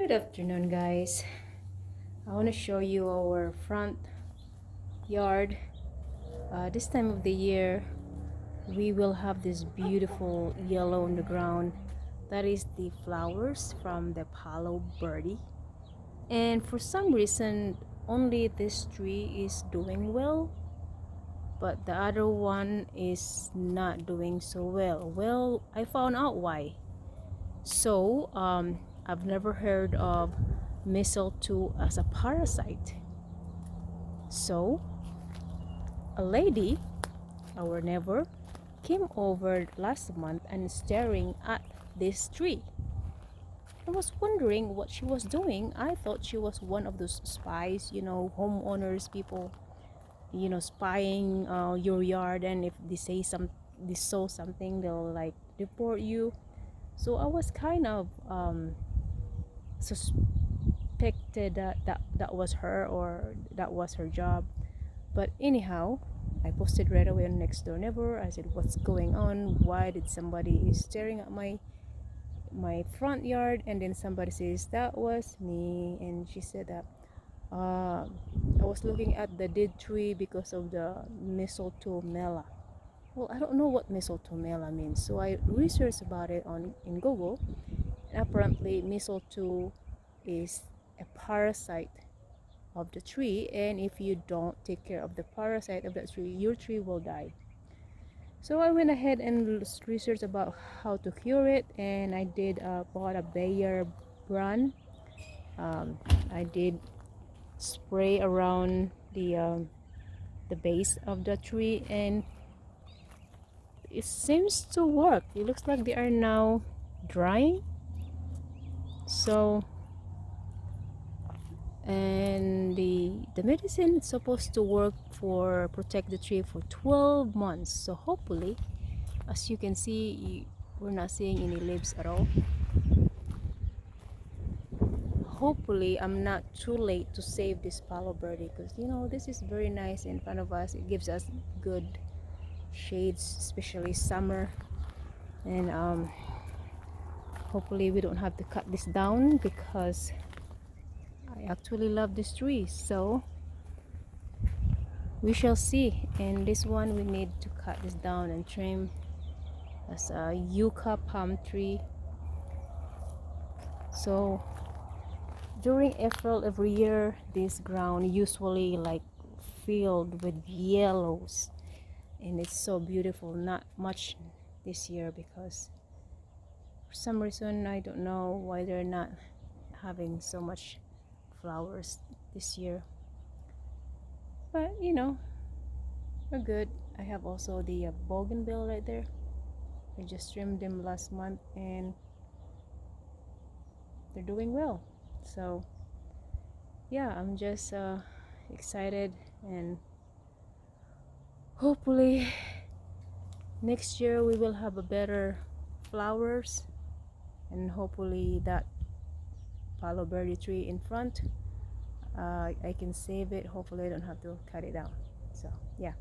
Good afternoon, guys. I want to show you our front yard. This time of the year, we will have this beautiful yellow on the ground. That is the flowers from the Palo Verde. And for some reason, only this tree is doing well, but the other one is not doing so well. Well, I found out why. So, I've never heard of mistletoe as a parasite. So, a lady, our neighbor, came over last month and staring at this tree. I was wondering what she was doing. I thought she was one of those spies, homeowners, people, spying your yard, and if they saw something, they'll like report you. So I was kind of suspected that was her or that was her job. But anyhow, I posted right away on next door neighbor. I said, "What's going on? Why did somebody is staring at my front yard?" And then somebody says that was me, and she said that I was looking at the dead tree because of the mistletoe mela. Well, I don't know what mistletoe mela means, so I researched about it on in Google. Apparently, mistletoe is a parasite of the tree, and if you don't take care of the parasite of that tree, your tree will die. So I went ahead and researched about how to cure it, and I did bought a Bayer brand. I did spray around the base of the tree, and it seems to work. It looks like they are now drying. So, and the medicine is supposed to work for protect the tree for 12 months. So hopefully, as you can see, we're not seeing any leaves at all. Hopefully I'm not too late to save this Palo Verde, because this is very nice in front of us. It gives us good shades, especially summer. And hopefully we don't have to cut this down, because I actually love this tree. So we shall see. And this one, we need to cut this down and trim as a yucca palm tree. So during April every year, this ground usually like filled with yellows, and it's so beautiful. Not much this year, because for some reason, I don't know why they're not having so much flowers this year. But we're good. I have also the bougainville right there. I just trimmed them last month, and they're doing well. So yeah, I'm just excited, and hopefully next year we will have a better flowers, and hopefully that Palo Verde tree in front, I can save it. Hopefully I don't have to cut it down. So yeah.